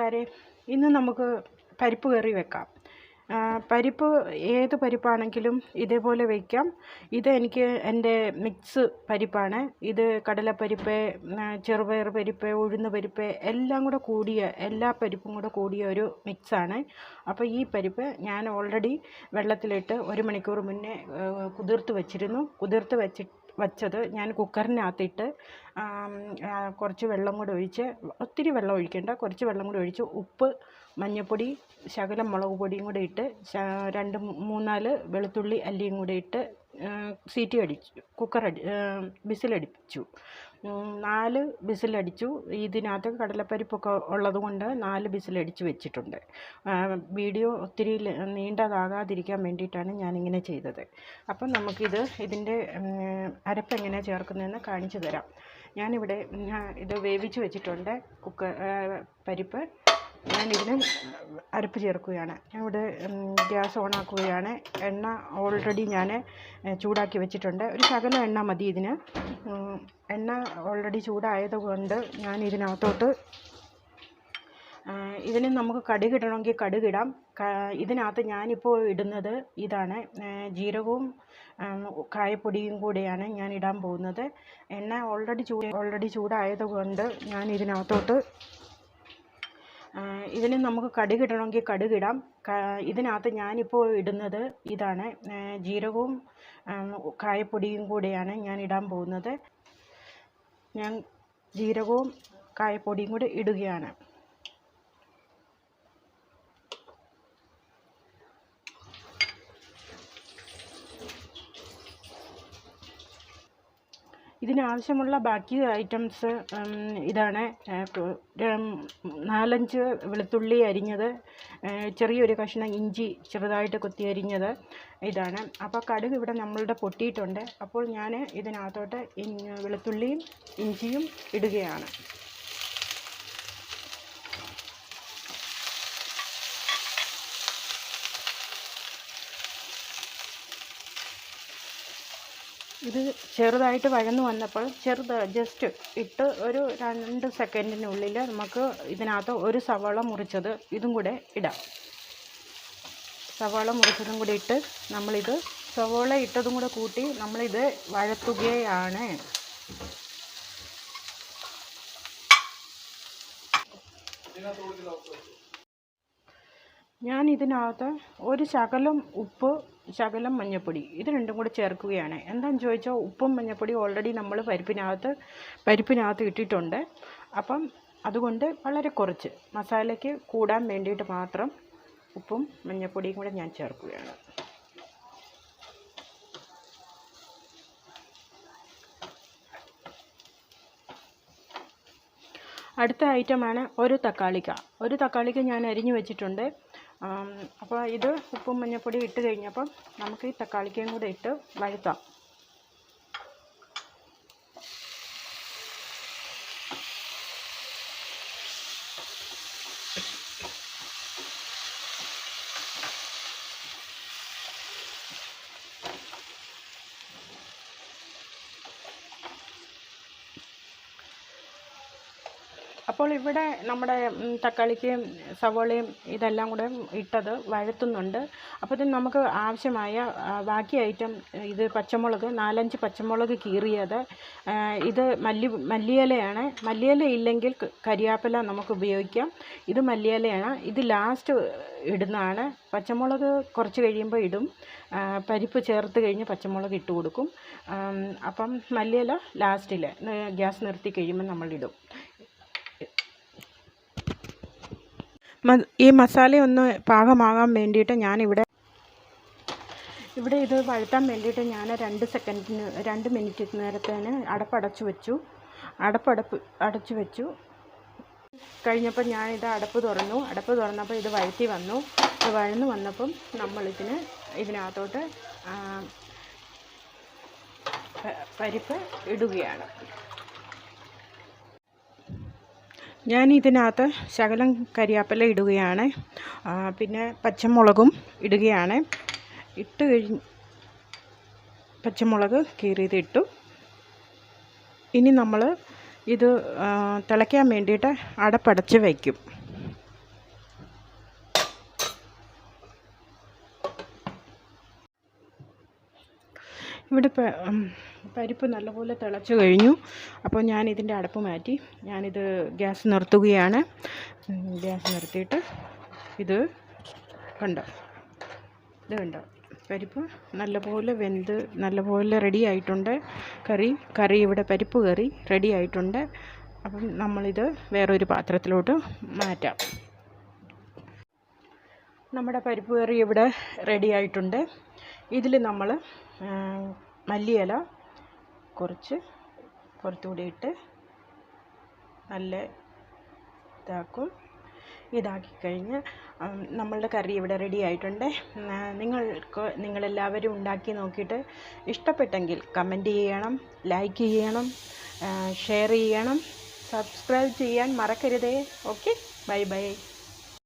കൂട്ടുകാരെ, ഇന്ന് നമുക്ക് പരിപ്പ് കറി വെക്കാം. പരിപ്പ് ഏത് പരിപ്പാണെങ്കിലും ഇതേപോലെ വയ്ക്കാം. ഇതെനിക്ക് എൻ്റെ മിക്സ് പരിപ്പാണ്. ഇത് കടലപ്പരിപ്പ്, ചെറുപയർ പരിപ്പ്, ഉഴുന്ന് പരിപ്പ് എല്ലാം കൂടെ കൂടിയ എല്ലാ പരിപ്പും കൂടെ കൂടിയ ഒരു മിക്സാണ്. അപ്പോൾ ഈ പരിപ്പ് ഞാൻ ഓൾറെഡി വെള്ളത്തിലിട്ട് 1 മണിക്കൂർ മുന്നേ കുതിർത്ത് വച്ചത് ഞാൻ കുക്കറിനകത്തിട്ട് കുറച്ച് വെള്ളം കൂടെ ഒഴിച്ച്, ഒത്തിരി വെള്ളം ഒഴിക്കേണ്ട, കുറച്ച് വെള്ളം കൂടെ ഒഴിച്ച് ഉപ്പ്, മഞ്ഞൾപ്പൊടി, ശകലം മുളക് പൊടിയും കൂടെ ഇട്ട് 2-3-4 വെളുത്തുള്ളി അല്ലിയും കൂടെ ഇട്ട് വിസിലടിച്ചു. 4 വിസിലടിച്ചു. ഇതിനകത്ത് കടലപ്പരിപ്പൊക്കെ ഉള്ളത് കൊണ്ട് 4 വിസിലടിച്ച് വെച്ചിട്ടുണ്ട്. വീഡിയോ ഒത്തിരി നീണ്ടതാകാതിരിക്കാൻ വേണ്ടിയിട്ടാണ് ഞാനിങ്ങനെ ചെയ്തത്. അപ്പം ഇതിൻ്റെ അരപ്പ് എങ്ങനെയാണ് ചേർക്കുന്നതെന്ന് കാണിച്ചു തരാം. ഞാനിവിടെ ഇത് വേവിച്ച് വെച്ചിട്ടുണ്ട്. പരിപ്പ് ഞാനിതിന് അരപ്പ് ചേർക്കുകയാണ്. ഞാനിവിടെ ഗ്യാസ് ഓണാക്കുകയാണ്. എണ്ണ ഓൾറെഡി ഞാൻ ചൂടാക്കി വെച്ചിട്ടുണ്ട്. ഒരു ശകലം എണ്ണ മതി ഇതിന്. എണ്ണ ഓൾറെഡി ചൂടായത് കൊണ്ട് ഞാൻ ഇതിനകത്തോട്ട് ഇതിന് നമുക്ക് കടുകിടണമെങ്കിൽ കടുകിടാം. ഇതിനകത്ത് ഞാനിപ്പോൾ ഇടുന്നത് ഇതാണ്, ജീരകവും കായപ്പൊടിയും കൂടെയാണ് ഞാൻ ഇടാൻ പോകുന്നത്. എണ്ണ ഓൾറെഡി ചൂടായത് കൊണ്ട് ഞാൻ ഇതിനകത്തോട്ട് ഇതിന് നമുക്ക് കടുകിടണമെങ്കിൽ കടുകിടാം. ഇതിനകത്ത് ഞാനിപ്പോൾ ഇടുന്നത് ഇതാണ്, ജീരകവും കായപ്പൊടിയും കൂടെയാണ് ഞാൻ ഇടാൻ പോകുന്നത്. ഞാൻ ജീരകവും കായപ്പൊടിയും കൂടെ ഇടുകയാണ്. ഇതിനാവശ്യമുള്ള ബാക്കി ഐറ്റംസ് ഇതാണ്. 4-5 വെളുത്തുള്ളി അരിഞ്ഞത്, ചെറിയൊരു കഷ്ണം ഇഞ്ചി ചെറുതായിട്ട് കൊത്തി അരിഞ്ഞത് ഇതാണ്. അപ്പോൾ കടുക് ഇവിടെ നമ്മളുടെ പൊട്ടിയിട്ടുണ്ട്. അപ്പോൾ ഞാൻ ഇതിനകത്തോട്ട് വെളുത്തുള്ളിയും ഇഞ്ചിയും ഇടുകയാണ്. ഇത് ചെറുതായിട്ട് വഴന്നു വന്നപ്പോൾ ജസ്റ്റ് ഇട്ട് ഒരു 2 സെക്കൻഡിനുള്ളിൽ നമുക്ക് ഇതിനകത്ത് ഒരു സവാള മുറിച്ചത് ഇതും കൂടെ ഇടാം. സവാള മുറിച്ചതും കൂടി ഇട്ട് സവാള ഇട്ടതും കൂടെ കൂട്ടി നമ്മളിത് വഴറ്റുകയാണ്. ഞാൻ ഇതിനകത്ത് ഒരു ശകലം ഉപ്പ്, ശകലം മഞ്ഞൾപ്പൊടി, ഇത് രണ്ടും കൂടെ ചേർക്കുകയാണ്. എന്താണെന്ന് ചോദിച്ചാൽ ഉപ്പും മഞ്ഞൾപ്പൊടി ഓൾറെഡി നമ്മൾ പരിപ്പിനകത്ത് ഇട്ടിട്ടുണ്ട്. അപ്പം അതുകൊണ്ട് വളരെ കുറച്ച് മസാലയ്ക്ക് കൂടാൻ വേണ്ടിയിട്ട് മാത്രം ഉപ്പും മഞ്ഞൾപ്പൊടിയും കൂടെ ഞാൻ ചേർക്കുകയാണ്. അടുത്ത ഐറ്റമാണ് ഒരു തക്കാളിക്ക ഞാൻ അരിഞ്ഞു വെച്ചിട്ടുണ്ട്. അപ്പോൾ ഇത് ഉപ്പും മഞ്ഞൾപ്പൊടി ഇട്ട് കഴിഞ്ഞപ്പം നമുക്ക് ഈ തക്കാളിക്കയും കൂടെ ഇട്ട് വഴറ്റാം. അപ്പോൾ ഇവിടെ നമ്മുടെ തക്കാളിക്കും സവോളയും ഇതെല്ലാം കൂടെ ഇട്ടത് വഴറ്റുന്നുണ്ട്. അപ്പോൾ ഇത് നമുക്ക് ആവശ്യമായ ബാക്കി ഐറ്റം, ഇത് പച്ചമുളക് 4-5 പച്ചമുളക് കീറിയത്, ഇത് മല്ലിയിലയാണ്. മല്ലിയില ഇല്ലെങ്കിൽ കരിയാപ്പില നമുക്ക് ഉപയോഗിക്കാം. ഇത് മല്ലിയിലയാണ്. ഇത് ലാസ്റ്റ് ഇടുന്നതാണ്. പച്ചമുളക് കുറച്ച് കഴിയുമ്പോൾ ഇടും. പരിപ്പ് ചേർത്ത് കഴിഞ്ഞ് പച്ചമുളക് ഇട്ട് കൊടുക്കും. അപ്പം മല്ലിയില ലാസ്റ്റിൽ ഗ്യാസ് നിർത്തി കഴിയുമ്പോൾ നമ്മളിടും. ഈ മസാലയൊന്ന് പാകമാകാൻ വേണ്ടിയിട്ട് ഞാനിവിടെ ഇത് വഴറ്റാൻ വേണ്ടിയിട്ട് ഞാൻ 2 മിനിറ്റ് നേരത്തേന് അടച്ചു വെച്ചു. കഴിഞ്ഞപ്പോൾ ഞാനിത് അടപ്പ് തുറന്നപ്പോൾ ഇത് വഴറ്റി വന്നു. ഇത് വഴന്നു വന്നപ്പം ഇതിനകത്തോട്ട് പരിപ്പ് ഇടുകയാണ്. ഞാൻ ഇതിനകത്ത് ശകലം കരിയാപ്പില ഇടുകയാണ്. പിന്നെ പച്ചമുളകും ഇടുകയാണ്. പച്ചമുളക് കീറിയതിട്ടു. ഇനി നമ്മൾ ഇത് തിളയ്ക്കാൻ വേണ്ടിയിട്ട് അടപ്പടച്ച് വയ്ക്കും. ഇവിടെ പരിപ്പ് നല്ലപോലെ തിളച്ച് കഴിഞ്ഞു. അപ്പോൾ ഞാനിതിൻ്റെ അടപ്പ് മാറ്റി ഞാനിത് ഗ്യാസ് നിർത്തുകയാണ്. ഗ്യാസ് നിർത്തിയിട്ട് ഇത് കണ്ടോ, പരിപ്പ് നല്ലപോലെ വെന്ത് നല്ലപോലെ റെഡി ആയിട്ടുണ്ട്. കറി ഇവിടെ പരിപ്പ് കറി റെഡി ആയിട്ടുണ്ട്. അപ്പം നമ്മളിത് വേറൊരു പാത്രത്തിലോട്ട് മാറ്റാം. നമ്മുടെ പരിപ്പ് കറി ഇവിടെ റെഡി ആയിട്ടുണ്ട്. ഇതിൽ നമ്മൾ മല്ലിയില കുറച്ച് പുറത്തുകൂടി ഇട്ട് നല്ല ഇതാക്കി കഴിഞ്ഞ് നമ്മളുടെ കറി ഇവിടെ റെഡി ആയിട്ടുണ്ട്. നിങ്ങളെല്ലാവരും ഉണ്ടാക്കി നോക്കിയിട്ട് ഇഷ്ടപ്പെട്ടെങ്കിൽ കമൻറ്റ് ചെയ്യണം, ലൈക്ക് ചെയ്യണം, ഷെയർ ചെയ്യണം, സബ്സ്ക്രൈബ് ചെയ്യാൻ മറക്കരുതേ. Okay, bye bye.